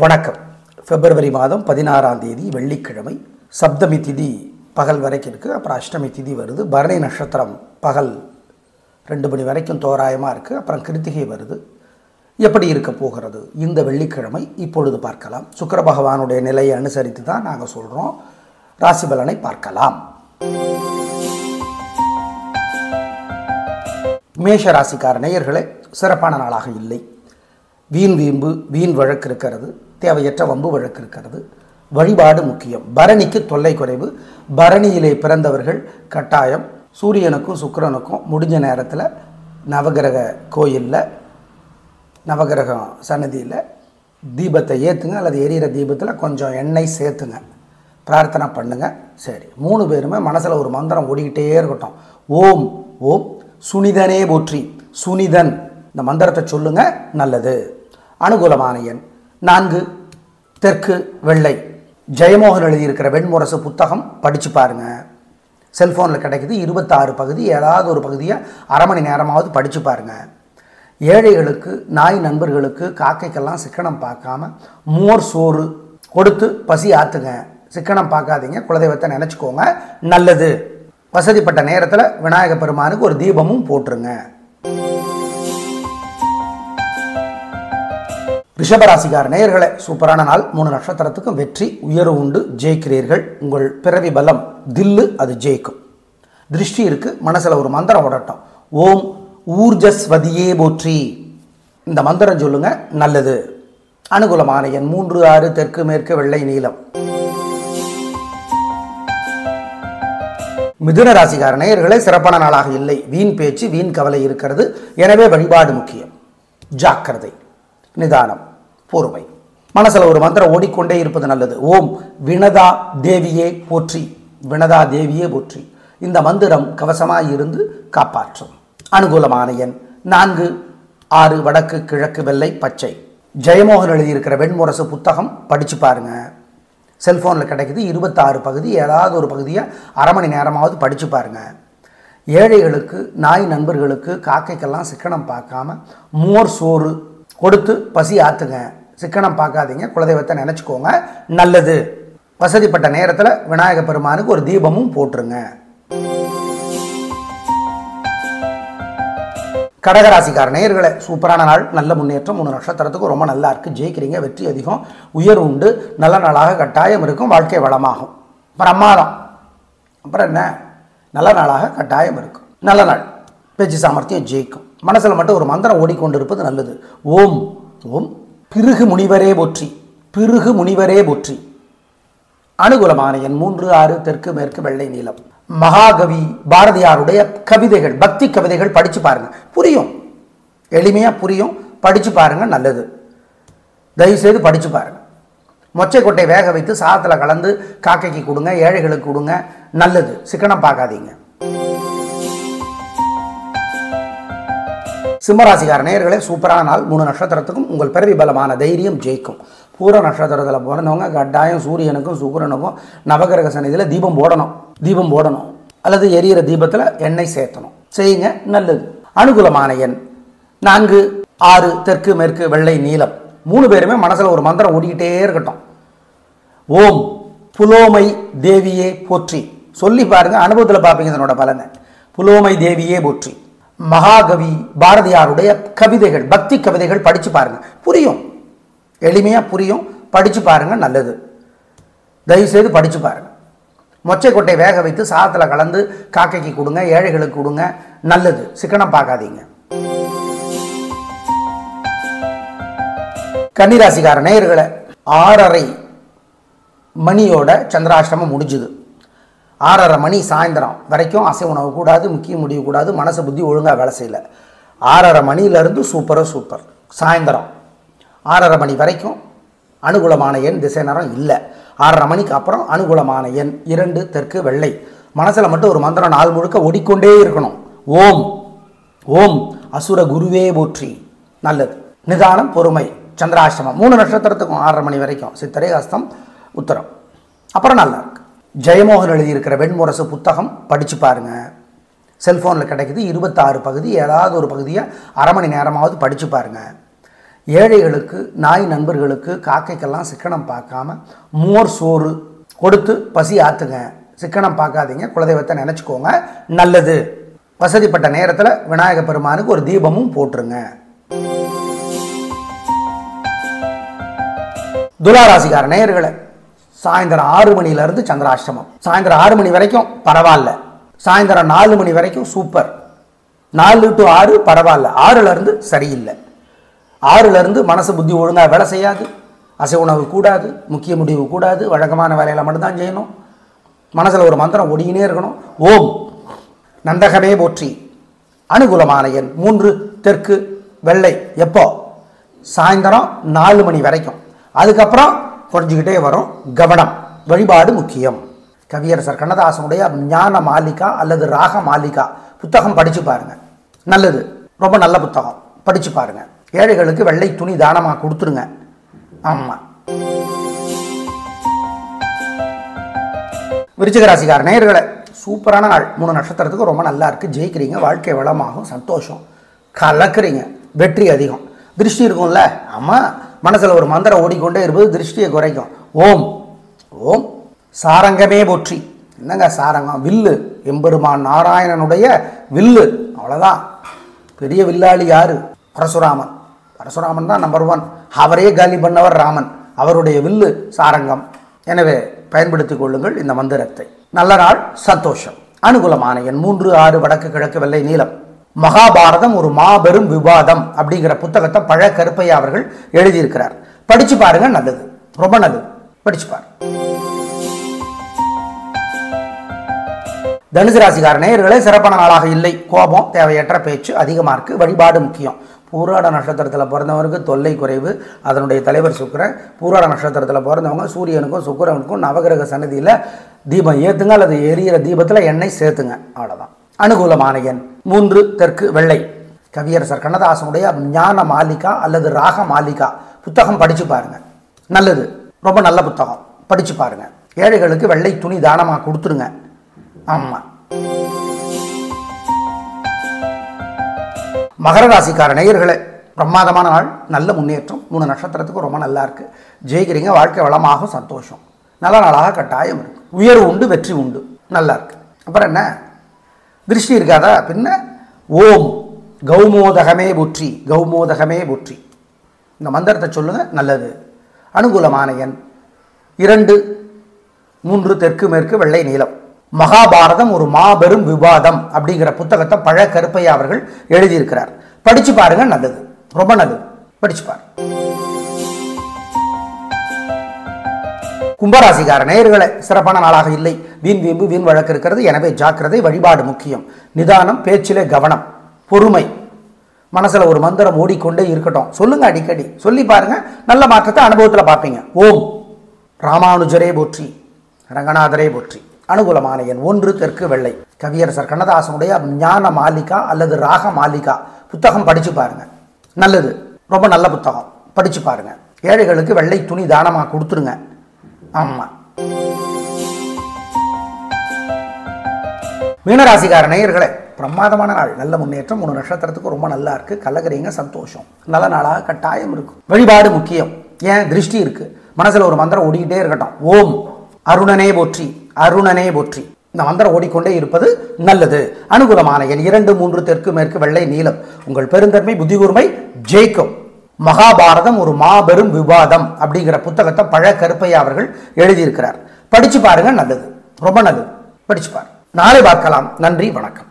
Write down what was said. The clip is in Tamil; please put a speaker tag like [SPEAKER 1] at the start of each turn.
[SPEAKER 1] வணக்கம். பிப்ரவரி மாதம் 16ஆம் தேதி வெள்ளிக்கிழமை. சப்தமி திதி பகல் வரைக்கும் இருக்குது. அப்புறம் அஷ்டமி திதி வருது. பரணி நட்சத்திரம் பகல் 2 மணி வரைக்கும் தோராயமாக இருக்குது. அப்புறம் கிருத்திகை வருது. எப்படி இருக்க போகிறது இந்த வெள்ளிக்கிழமை இப்பொழுது பார்க்கலாம். சுக்கிர பகவானுடைய நிலையை அனுசரித்து தான் நாங்கள் சொல்கிறோம். ராசி பலனை பார்க்கலாம். மேஷ ராசிக்கார நேயர்களே, சிறப்பான நாளாக இல்லை. வீண் வீம்பு, வீண் வழக்கு இருக்கிறது. தேவையற்ற வம்பு வழக்கு இருக்கிறது. வழிபாடு முக்கியம். பரணிக்கு தொல்லை குறைவு. பரணியிலே பிறந்தவர்கள் கட்டாயம் சூரியனுக்கும் சுக்கிரனுக்கும் முடிஞ்ச நேரத்தில் நவகிரக கோயிலில், நவகிரகம் சன்னதியில் தீபத்தை ஏற்றுங்க, அல்லது எரியிற தீபத்தில் கொஞ்சம் எண்ணெய் சேர்த்துங்க, பிரார்த்தனை பண்ணுங்க. சரி, 3 பேருமே மனசில் ஒரு மந்திரம் ஓடிக்கிட்டே இருக்கட்டும். ஓம் ஓம் சுனிதனே போற்றி. சுனிதன், இந்த மந்திரத்தை சொல்லுங்க, நல்லது. அனுகூலமான எண் 4, தெற்கு வெள்ளை. ஜெயமோகன் எழுதியிருக்கிற வெண்முரசு புத்தகம் படித்து பாருங்க. செல்ஃபோனில் கிடைக்குது. 26 பகுதி, ஏதாவது ஒரு பகுதியை அரை மணி நேரமாவது படித்து பாருங்க. ஏழைகளுக்கு, நாய் நண்பர்களுக்கு, காக்கைக்கெல்லாம் சிக்கனம் பார்க்காம மோர் சோறு கொடுத்து பசி ஆற்றுங்க. சிக்கனம் பார்க்காதீங்க, குலதெய்வத்தை நினச்சிக்கோங்க, நல்லது. வசதிப்பட்ட நேரத்தில் விநாயக பெருமானுக்கு ஒரு தீபமும் போட்டுருங்க. ரிஷபராசிக்கார நேயர்களே, சூப்பரான நாள். 3 நட்சத்திரத்துக்கும் வெற்றி, உயர்வு உண்டு, ஜெயிக்கிறீர்கள். உங்கள் பிறவி பலம் தில்லு, அது ஜெயிக்கும். திருஷ்டி இருக்கு. மனசில் ஒரு மந்திரம் ஓடட்டும். ஓம் ஊர்ஜஸ்வதியே போற்றி. இந்த மந்திரம் சொல்லுங்க, நல்லது. அனுகூலமான எண் 3, 6, தெற்கு மேற்கு வெள்ளை நீலம். மிதுன ராசிக்கார நேயர்களே, சிறப்பான நாளாக இல்லை. வீண் பேச்சு, வீண் கவலை இருக்கிறது. எனவே வழிபாடு முக்கியம். ஜாக்கிரதை, நிதானம், பொறுமை. மனசில் ஒரு மந்திரம் ஓடிக்கொண்டே இருப்பது நல்லது. ஓம் வினதா தேவியே போற்றி. வினதா தேவியே போற்றி. இந்த மந்திரம் கவசமாய் இருந்து காப்பாற்றும். அனுகூலமான எண் 4, 6, வடக்கு கிழக்கு வெள்ளை பச்சை. ஜெயமோகன் எழுதியிருக்கிற வெண்முரசு புத்தகம் படித்து பாருங்க. செல்ஃபோனில் கிடைக்குது. 26 பகுதி, ஏதாவது ஒரு பகுதியை அரை மணி நேரமாவது படித்து பாருங்க. ஏழைகளுக்கு, நாய் நண்பர்களுக்கு, காக்கைக்கெல்லாம் சிக்கனம் பார்க்காம மோர் சோறு கொடுத்து பசி ஆற்றுங்க. சிக்கனம் பார்க்காதீங்க, குலதெய்வத்தை நினச்சிக்கோங்க, நல்லது. வசதிப்பட்ட நேரத்தில் விநாயக பெருமானுக்கு ஒரு தீபமும் போட்டுருங்க. கடகராசிக்கார நேயர்களே, சூப்பரான நாள். நல்ல முன்னேற்றம். 3 நட்சத்திரத்துக்கும் ரொம்ப நல்லா இருக்குது. ஜெயிக்கிறீங்க. வெற்றி அதிகம், உயர்வு உண்டு. நல்ல நாளாக கட்டாயம் இருக்கும். வாழ்க்கை வளமாகும். பிரமாதம். அப்புறம் என்ன, நல்ல நாளாக கட்டாயம் இருக்கும். நல்ல நாள். பேச்சு சாமர்த்தியம் ஜெயிக்கும். மனசில் மட்டும் ஒரு மந்திரம் ஓடிக்கொண்டிருப்பது நல்லது. ஓம் ஓம் பிருகு முனிவரே போற்றி. பிருகு முனிவரே போற்றி. அனுகூலமான எண் 3, 6, தெற்கு மேற்கு வெள்ளை நீலம். மகாகவி பாரதியாருடைய கவிதைகள், பக்தி கவிதைகள் படித்து பாருங்க. புரியும், எளிமையாக புரியும். படித்து பாருங்க, நல்லது. தயவுசெய்து படித்து பாருங்க. மொச்சைக்கொட்டை வேக வைத்து சாதத்தில் கலந்து காக்கைக்கு கொடுங்க, ஏழைகளுக்கு கொடுங்க, நல்லது. சிக்கனம் பார்க்காதீங்க. சிம்மராசிக்கார நேயர்களே, சூப்பரான நாள். 3 நட்சத்திரத்துக்கும் உங்கள் பிறவி பலமான தைரியம் ஜெயிக்கும். பூர நட்சத்திரத்தில் பிறந்தவங்க கட்டாயம் சூரியனுக்கும் சுக்கிரனுக்கும் நவகிரக சன்னதியில் தீபம் போடணும். தீபம் போடணும், அல்லது எரியிற தீபத்தில் எண்ணெய் சேர்த்தணும். செய்யுங்க, நல்லது. அனுகூலமான எண் 4, 6, தெற்கு மேற்கு வெள்ளை நீலம். 3 பேருமே மனசில் ஒரு மந்திரம் ஓடிக்கிட்டே இருக்கட்டும். ஓம் புலோமை தேவியே போற்றி. சொல்லி பாருங்க, அனுபவத்தில் பார்ப்பீங்க இதனோட பலனை. புலோமை தேவியே போற்றி. மகாகவி பாரதியாருடைய கவிதைகள், பக்தி கவிதைகள் படித்து பாருங்க. புரியும், எளிமையாக புரியும். படித்து பாருங்க, நல்லது. தயவுசெய்து படித்து பாருங்க. மொச்சைக்கொட்டை வேக வைத்து சாதத்தில் கலந்து காக்கைக்கு கொடுங்க, ஏழைகளுக்கு கொடுங்க, நல்லது. சிக்கனம் பார்க்காதீங்க. கன்னிராசிக்கார நேயர்களே, 6:30 மணியோட சந்திராஷ்டமம் முடிஞ்சுது. 6:30 மணி சாயந்தரம் வரைக்கும் அசை உணவு கூடாது, முக்கிய முடிவு கூடாது. மனசு புத்தி ஒழுங்காக வேலை செய்யலை. 6:30 மணியிலேருந்து சூப்பர். சாயந்தரம் 6:30 மணி வரைக்கும் அனுகூலமான எண் திசை நேரம் இல்லை. 6:30 மணிக்கு அப்புறம் அனுகூலமான எண் 2, தெற்கு வெள்ளை. மனசில் மட்டும் ஒரு மந்திரம் நாள் முழுக்க ஓடிக்கொண்டே இருக்கணும். ஓம் ஓம் அசுர குருவே போற்றி. நல்லது. நிதானம், பொறுமை. சந்திராஷ்டமம் 3 நட்சத்திரத்துக்கும் 6:30 மணி வரைக்கும். சித்திரை, ஹஸ்தம், உத்தரம். அப்புறம் நல்லா இருக்கு. ஜெயமோகன் எழுதியிருக்கிற வெண்முரசு புத்தகம் படித்து பாருங்க. செல்ஃபோனில் கிடைக்குது. 26 பகுதி, ஏதாவது ஒரு பகுதியை அரை மணி நேரமாவது படித்து பாருங்க. ஏழைகளுக்கு, நாய் நண்பர்களுக்கு, காக்கைக்கெல்லாம் சிக்கனம் பார்க்காம மோர் சோறு கொடுத்து பசி ஆற்றுங்க. சிக்கனம் பார்க்காதீங்க, குலதெய்வத்தை நினச்சிக்கோங்க, நல்லது. வசதிப்பட்ட நேரத்தில் விநாயக பெருமானுக்கு ஒரு தீபமும் போட்டுருங்க. துளாராசிக்கார நேயர்களே, சாயந்தரம் 6 மணிலேருந்து சந்திராஷ்டமம். சாயந்தரம் 6 மணி வரைக்கும் பரவாயில்ல, சாயந்தரம் 4 மணி வரைக்கும் சூப்பர், 4 to 6 பரவாயில்ல, 6லேருந்து சரியில்லை. 6லேருந்து மனசு புத்தி ஒழுங்காக வேலை செய்யாது, அசை உணவு கூடாது, முக்கிய முடிவு கூடாது, வழக்கமான வேலையில் மட்டும்தான் செய்யணும். மனசில் ஒரு மந்திரம் ஓடிக்கினே இருக்கணும். ஓம் நந்தகமே போற்றி. அனுகூலமான எண் 3 தெற்கு வெள்ளை. எப்போ? சாயந்தரம் 4 மணி வரைக்கும். அதுக்கப்புறம் குறைஞ்சிக்கிட்டே வரும். கவனம். வழிபாடு முக்கியம். கவியரசர் கண்ணதாசனுடைய ஞான மாலிகா அல்லது ராக மாலிகா புத்தகம் படித்து பாருங்க, நல்லது. ரொம்ப நல்ல புத்தகம், படித்து பாருங்க. ஏழைகளுக்கு வெள்ளை துணி தானமாக கொடுத்துருங்க. ஆமாம். விருச்சிக ராசிக்கார நேயர்களே, சூப்பரான நாள். 3 நட்சத்திரத்துக்கு ரொம்ப நல்லா இருக்குது. ஜெயிக்கிறீங்க, வாழ்க்கை வளமாகும், சந்தோஷம், கலக்குறீங்க, வெற்றி அதிகம். திருஷ்டி இருக்கும்ல, ஆமாம். மனசில் ஒரு மந்திரம் ஓடிக்கொண்டே இருப்பது திருஷ்டியை குறைக்கும். ஓம் ஓம் சாரங்கமே போற்றி. என்னங்க சாரங்கம்? வில்லு, எம்பெருமான் நாராயணனுடைய வில்லு, அவ்வளோதான். பெரிய வில்லாளி யாரு? பரசுராமன். பரசுராமன் தான் நம்பர் 1. அவரே காலி பண்ணவர் ராமன். அவருடைய வில்லு சாரங்கம். எனவே பயன்படுத்திக் கொள்ளுங்கள் இந்த மந்திரத்தை. நல்ல நாள், சந்தோஷம். அனுகூலமான எண் 3 6 வடக்கு கிழக்கு வெள்ளை நீலம். மகாபாரதம் ஒரு மாபெரும் விவாதம் அப்படிங்கிற புத்தகத்தை பழ கருப்பையா அவர்கள் எழுதியிருக்கிறார். படிச்சு பாருங்க, நல்லது, ரொம்ப நல்லது. படிச்சு பாருங்க. தனுசு ராசிக்கார நேயர்களே, சிறப்பான நாளாக இல்லை. கோபம், தேவையற்ற பேச்சு அதிகமாக இருக்கு. வழிபாடு முக்கியம். பூராட நட்சத்திரத்தில் பிறந்தவருக்கு தொல்லை குறைவு. அதனுடைய தலைவர் சுக்கிரன். பூராட நட்சத்திரத்தில் பிறந்தவங்க சூரியனுக்கும் சுக்கிரனுக்கும் நவகிரக சன்னதியில் தீபம் ஏற்றுங்க, அல்லது எரியிற தீபத்தில் எண்ணெய் சேர்த்துங்க, அவ்வளோதான். அனுகூலமான எண் 3 தெற்கு வெள்ளை. கவியரசர் கண்ணதாசனுடைய ஞான மாலிகா அல்லது ராக மாலிகா புத்தகம் படித்து பாருங்க, நல்லது. ரொம்ப நல்ல புத்தகம், படித்து பாருங்க. ஏழைகளுக்கு வெள்ளை துணி தானமாக கொடுத்துருங்க. ஆமாம். மகர ராசிக்கார நேயர்களே, பிரமாதமான நாள், நல்ல முன்னேற்றம். 3 நட்சத்திரத்துக்கு ரொம்ப நல்லா இருக்கு. ஜெயிக்கிறீங்க, வாழ்க்கை வளமாகும், சந்தோஷம். நல்ல நாளாக கட்டாயம் இருக்கு. உயர்வு உண்டு, வெற்றி உண்டு, நல்லா இருக்கு. அப்புறம் என்ன? திருஷ்டி இருக்காதா? பின்ன ஓம் கௌமோதகமே புற்றி. கௌமோதகமே புற்றி இந்த மந்திரத்தை சொல்லுங்க, நல்லது. அனுகூலமான எண் 2 3 தெற்கு மேற்கு வெள்ளை நீலம். மகாபாரதம் ஒரு மாபெரும் விவாதம் அப்படிங்கிற புத்தகத்தை பழ கருப்பையா அவர்கள் எழுதியிருக்கிறார். படிச்சு பாருங்க, நல்லது, ரொம்ப நல்லது. படிச்சு பாருங்க. கும்பராசிக்கார நேயர்களே, சிறப்பான நாளாக இல்லை. வீண் வீம்பு, வீண் வழக்கு இருக்கிறது. எனவே ஜாக்கிரதை. வழிபாடு முக்கியம். நிதானம், பேச்சிலே கவனம், பொறுமை. மனசுல ஒரு மந்திரம் ஓடிக்கொண்டே இருக்கட்டும். சொல்லுங்க, அடிக்கடி சொல்லி பாருங்க, நல்ல மாற்றத்தை அனுபவத்தில் பார்ப்பீங்க. ஓம் ராமானுஜரே போற்றி, ரங்கநாதரே போற்றி. அனுகூலமான எண் 1 தெற்கு வெள்ளை. கவியரசர் கண்ணதாசனுடைய ஞான மாலிகா அல்லது ராக மாலிகா புத்தகம் படிச்சு பாருங்க, நல்லது. ரொம்ப நல்ல புத்தகம், படிச்சு பாருங்க. ஏழைகளுக்கு வெள்ளை துணி தானமாக கொடுத்துருங்க. ஆமாம். மீனராசிக்கார நேயர்களே, பிரமாதமான நாள், நல்ல முன்னேற்றம். 3 நட்சத்திரத்துக்கு ரொம்ப நல்லா இருக்கு. கலகரீங்க, சந்தோஷம். நல்ல நாளாக கட்டாயம் இருக்கும். வழிபாடு முக்கியம். ஏன்? திருஷ்டி இருக்கு. மனசுல ஒரு மந்திரம் ஓடிக்கிட்டே இருக்கட்டும். ஓம் அருணனே போற்றி, அருணனே போற்றி. இந்த மந்திரம் ஓடிக்கொண்டே இருப்பது நல்லது. அனுகூலமான எண் 2 3 தெற்கு மேற்கு வெள்ளை நீலம். உங்கள் பெருந்தன்மை, புத்தி கூர்மை ஜெயிக்கும். மகாபாரதம் ஒரு மாபெரும் விவாதம் அப்படிங்கிற புத்தகத்தை பழ கருப்பையா அவர்கள் எழுதியிருக்கிறார். படிச்சு பாருங்க, நல்லது, ரொம்ப நல்லது. படிச்சு பாருங்க. நாளை பார்க்கலாம். நன்றி, வணக்கம்.